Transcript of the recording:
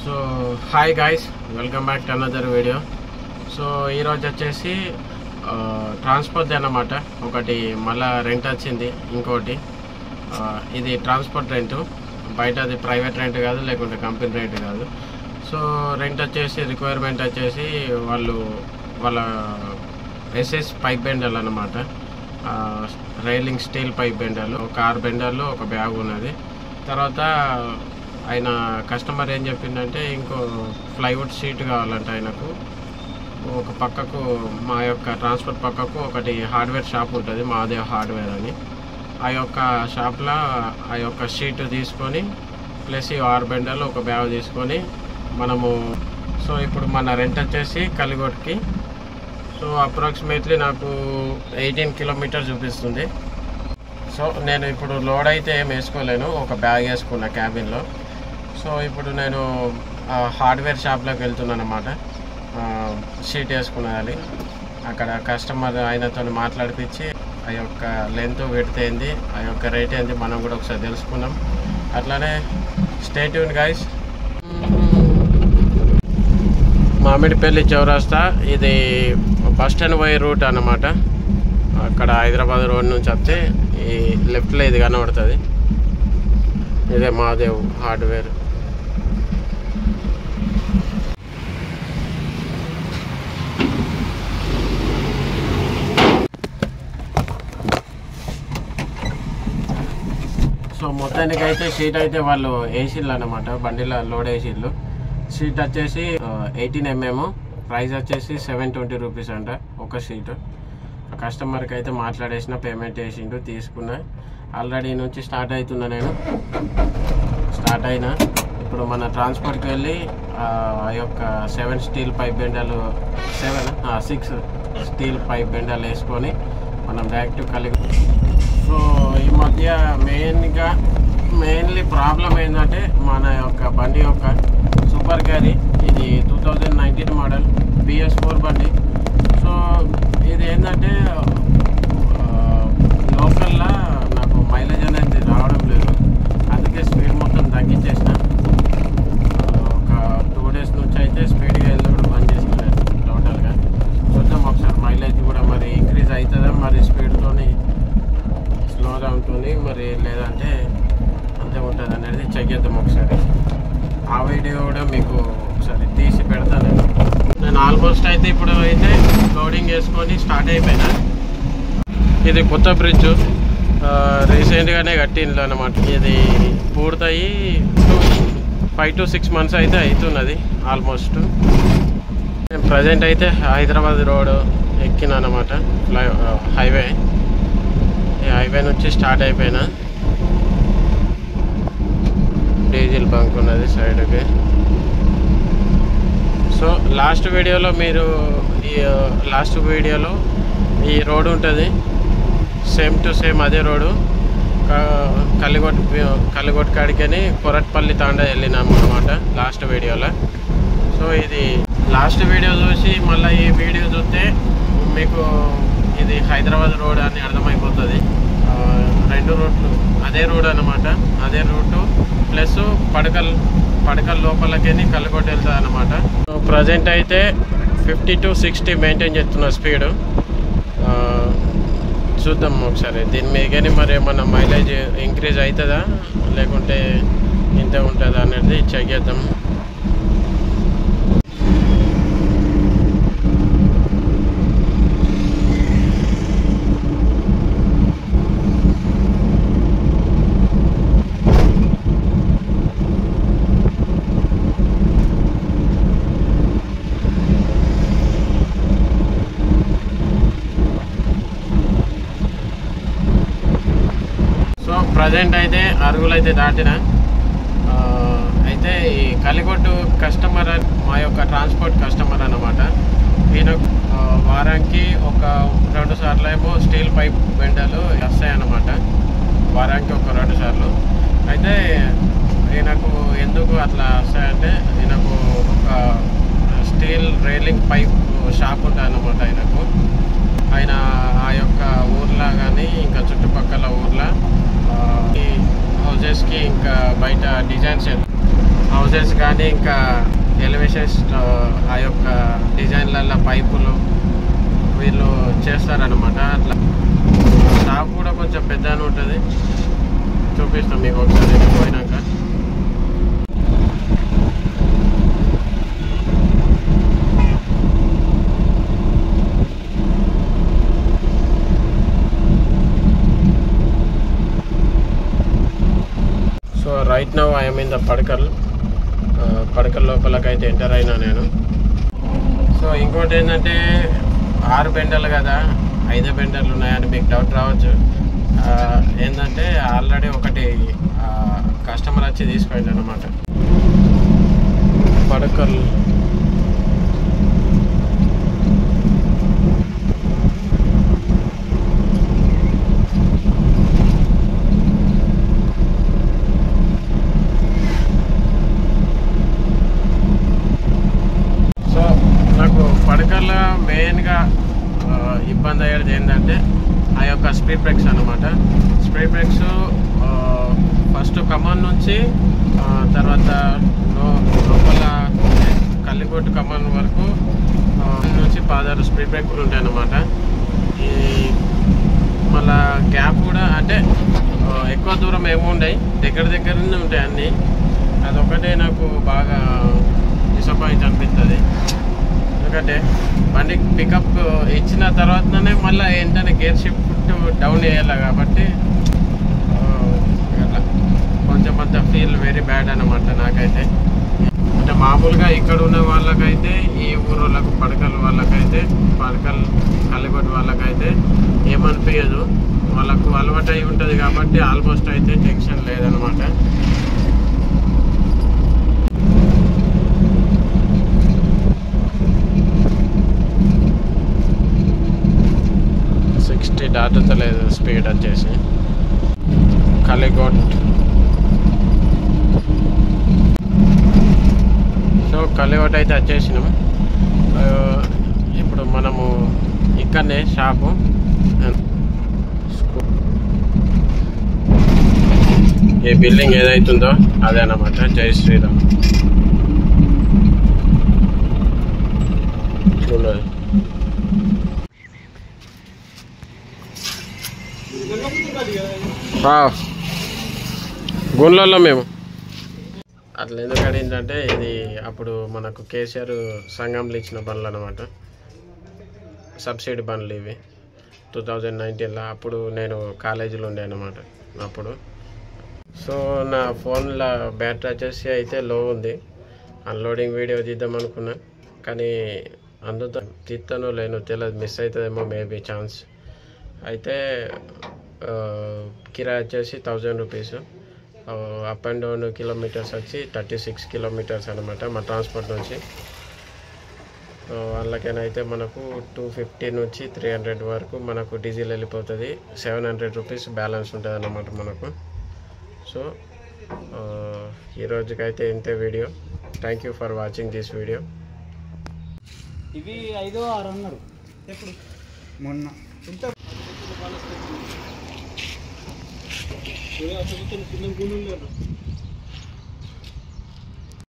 So hi guys, welcome back to another video. So ఈరోజు వచ్చేసి transport అన్నమాట. ఒకటి మళ్ళీ రెంట్ వచ్చింది, ఇంకోటి ఇది ట్రాన్స్పోర్ట్ రెంటు. బయట అది ప్రైవేట్ రెంట్ కాదు, లేకుంటే కంపెనీ రెంట్ కాదు. సో రెంట్ వచ్చేసి రిక్వైర్మెంట్ వచ్చేసి వాళ్ళ ఎస్ఎస్ పైప్ బెండర్లు అన్నమాట. రైలింగ్ స్టీల్ పైప్ బెండర్లు, ఒక 6 బెండర్లు, ఒక బ్యాగ్ ఉన్నది. తర్వాత ఆయన కస్టమర్ ఏం చెప్పిందంటే ఇంకో ప్లైవుడ్ షీట్ కావాలంటే ఆయనకు. ఒక పక్కకు మా యొక్క ట్రాన్స్పోర్ట్ పక్కకు ఒకటి హార్డ్వేర్ షాప్ ఉంటుంది, మహాదేవ్ హార్డ్వేర్ అని. ఆ యొక్క షాప్లో ఆ యొక్క షీట్ తీసుకొని ప్లస్ ఈ 6 బెండర్లు, ఒక బ్యాగ్ తీసుకొని మనము. సో ఇప్పుడు మన రెంట్ వచ్చేసి కలిగొట్కి. సో అప్రాక్సిమేట్లీ నాకు 18 కిలోమీటర్స్ చూపిస్తుంది. సో నేను ఇప్పుడు లోడ్ అయితే ఏం వేసుకోలేను, ఒక బ్యాగ్ వేసుకున్నా క్యాబిన్లో. సో ఇప్పుడు నేను హార్డ్వేర్ షాప్లోకి వెళ్తున్నాను అన్నమాట. షీట్ వేసుకున్నది. అక్కడ కస్టమర్ ఆయనతో మాట్లాడిపించి ఆ యొక్క లెంత్ విడ్త్ ఏంది, ఆ యొక్క రేట్ ఏంది మనం కూడా ఒకసారి తెలుసుకున్నాం. అట్లానే స్టే ట్యూన్ గైస్. మామిడిపల్లి చౌరస్తా, ఇది బస్ స్టాండ్ పోయే రూట్ అన్నమాట. అక్కడ హైదరాబాద్ రోడ్ నుంచి వస్తే ఈ లెఫ్ట్లో ఇది కనబడుతుంది. ఇదే మహాదేవ్ హార్డ్వేర్. సో మొత్తానికి అయితే షీట్ అయితే వాళ్ళు వేసిళ్ళు అన్నమాట, బండిలో లోడ్ వేసిళ్ళు. షీట్ వచ్చేసి 18 mm, ప్రైస్ వచ్చేసి 720 రూపీస్ అంట ఒక షీట్. కస్టమర్కి అయితే మాట్లాడేసిన, పేమెంట్ వేసిండు, తీసుకున్నా. ఆల్రెడీ నుంచి స్టార్ట్ అవుతున్నా, నేను స్టార్ట్ అయినా. ఇప్పుడు మన ట్రాన్స్పోర్ట్కి వెళ్ళి ఆ యొక్క 7 స్టీల్ పైప్ బెండర్లు, 6 స్టీల్ పైప్ బెండర్లు వేసుకొని మనం డైరెక్ట్ కలిగి. సో ఈ మధ్య మెయిన్లీ ప్రాబ్లం ఏంటంటే మన యొక్క బండి యొక్క సూపర్ క్యారీ, ఇది 2019 మోడల్ BS4 బండి. సో ఇది ఏంటంటే లోకల్లో నాకు మైలేజ్ అనేది రావడం లేదు, అందుకే స్పీడ్ మొత్తం తగ్గించేసిన. ఒక 2 days నుంచి అయితే స్పీడ్గా వెళ్ళడం బంద్ చేస్తున్నాను టోటల్గా. చూద్దాం ఒకసారి మైలేజ్ కూడా మరి ఇంక్రీజ్ అవుతుందా, మరి స్పీడ్తో స్లోగా ఉంటుంది, మరి లేదంటే అంతే ఉంటుంది అనేది చెక్ చేద్దాం ఒకసారి. ఆ వీడియో కూడా మీకు ఒకసారి తీసి పెడతాను. నేను ఆల్మోస్ట్ అయితే ఇప్పుడు అయితే లోడింగ్ వేసుకొని స్టార్ట్ అయిపోయినా. ఇది కొత్త బ్రిడ్జ్, రీసెంట్గానే కట్టింది అన్నమాట. ఇది పూర్తయి 5 to 6 months అయితే అవుతున్నది ఆల్మోస్ట్. నేను ప్రజెంట్ అయితే హైదరాబాద్ రోడ్ ఎక్కినా అన్నమాట, హైవే. ఈ హైవే నుంచి స్టార్ట్ అయిపోయినా. డీజిల్ బంక్ ఉన్నది సైడ్కి. సో లాస్ట్ వీడియోలో ఈ రోడ్ ఉంటుంది, సేమ్ టు సేమ్ అదే రోడ్డు. కలిగొట్ కాడికని కొరట్పల్లి తాండా వెళ్ళినాము అనమాట లాస్ట్ వీడియోలో. సో ఇది లాస్ట్ వీడియో చూసి మళ్ళీ ఈ వీడియో చూస్తే మీకు ఇది హైదరాబాద్ రోడ్ అని అర్థమైపోతుంది. 2 రూట్లు అదే రోడ్ అనమాట, అదే రూటు ప్లస్ పడకల్ లోపలకి కలిగొట్టు వెళ్తుంది అనమాట. ప్రజెంట్ అయితే 50 to 60 మెయింటైన్ చేస్తున్న స్పీడు. చూద్దాం ఒకసారి దీని మీద కానీ మరి ఏమన్నా మైలేజ్ ఇంక్రీజ్ అవుతుందా లేకుంటే ఇంతే ఉంటుందా అనేది చెక్ చేద్దాం. ప్రజెంట్ అయితే అరుగులు అయితే దాటిన. అయితే ఈ కలిగొట్టు కస్టమర్, మా యొక్క ట్రాన్స్పోర్ట్ కస్టమర్ అన్నమాట. ఈయన వారానికి ఒక 2 సార్లు ఏమో స్టీల్ పైప్ బెండర్లు వస్తాయన్నమాట, వారానికి ఒక 2 సార్లు. అయితే ఈయనకు ఎందుకు అట్లా వస్తాయంటే ఈయనకు ఒక స్టీల్ రైలింగ్ పైప్ షాప్ ఉంటుంది అన్నమాట ఆయనకు. ఆయన ఆ యొక్క ఊర్లో కానీ ఇంకా చుట్టుపక్కల ఊర్లో హౌజెస్కి ఇంకా బయట డిజైన్స్ హౌసెస్ కానీ ఇంకా ఎలివేషన్స్ ఆ యొక్క డిజైన్లలో పైపులు వీళ్ళు చేస్తారనమాట. అట్లా షాప్ కూడా కొంచెం పెద్దగానే ఉంటుంది. చూపిస్తాం మీకు ఒకసారి పోయినాక. So right now I'm in the పడకల్ లోపలకైతే ఎంటర్ అయినా నేను. సో ఇంకోటి ఏంటంటే 6 బెండర్లు కదా 5 బెండర్లు ఉన్నాయని మీకు డౌట్ రావచ్చు. ఏంటంటే ఆల్రెడీ ఒకటి కస్టమర్ వచ్చి తీసుకెళ్ళి అనమాట. పడకల్ పడకల్లో మెయిన్గా ఇబ్బంది అయ్యేది ఏంటంటే ఆ యొక్క స్పీడ్ బ్రేక్స్ అనమాట. స్పీడ్ బ్రేక్స్ ఫస్ట్ కమాన్ నుంచి తర్వాత లోపల కల్లిగొట్టు కమాన్ వరకు నుంచి 16 స్పీడ్ బ్రేకులు ఉంటాయి అన్నమాట. ఈ మళ్ళా గ్యాప్ కూడా అంటే ఎక్కువ దూరం ఏముండయి, దగ్గరనే ఉంటాయి అన్నీ. అదొకటే నాకు బాగా డిసప్పాయింట్ అనిపిస్తుంది. ఎందుకంటే బండి పికప్ ఇచ్చిన తర్వాతనే మళ్ళీ ఏంటంటే గేర్ షిఫ్ట్ డౌన్ చేయాలి కాబట్టి అట్లా కొంచెం అంత ఫీల్ వెరీ బ్యాడ్ అనమాట నాకైతే. అంటే మామూలుగా ఇక్కడ ఉన్న వాళ్ళకైతే ఈ ఊరోళ్ళకు పడకల్ వాళ్ళకైతే పడకల్ కల్లిగొట్టు వాళ్ళకైతే ఏమనిపించదు, వాళ్ళకు అలవాటు అయి ఉంటుంది కాబట్టి ఆల్మోస్ట్ అయితే టెన్షన్ లేదనమాట. దాటుతలేదు స్పీడ్ వచ్చేసి. కల్లిగొట్ సో కల్లిగొట్ అయితే వచ్చేసినాం. ఇప్పుడు మనము ఇక్కడనే షాపు ఈ బిల్డింగ్ ఏదైతుందో అదే అన్నమాట. జై శ్రీరామ్ చూడాలి. గుండ్లలో మేము అట్లా ఎందుకు అడిగిందంటే ఇది అప్పుడు మనకు కేసీఆర్ సంఘంలో ఇచ్చిన బండ్లు అనమాట. సబ్సిడీ బండ్లు ఇవి 2019లో. అప్పుడు నేను కాలేజీలో ఉండే అనమాట అప్పుడు. సో నా ఫోన్లో బ్యాటరీ వచ్చేసి అయితే లో ఉంది. అన్లోడింగ్ వీడియో తీద్దాం అనుకున్నా కానీ అందుతో తీస్తానో లేనో తెలియదు, మిస్ అవుతుందేమో మేబీ ఛాన్స్. అయితే కిరాయి వచ్చేసి 1000 rupees. Up and down kilometres వచ్చి 36 కిలోమీటర్స్ అనమాట మా ట్రాన్స్పోర్ట్ నుంచి. వాళ్ళకైనా అయితే మనకు 250 నుంచి 300 వరకు మనకు డీజిల్ వెళ్ళిపోతుంది. 700 రూపీస్ బ్యాలెన్స్ ఉంటుంది అన్నమాట మనకు. సో ఈరోజుకైతే ఇంతే video. Thank you for watching this video. ఇవి 5-6 అన్నారు ఎప్పుడు మొన్న ఎంత కింద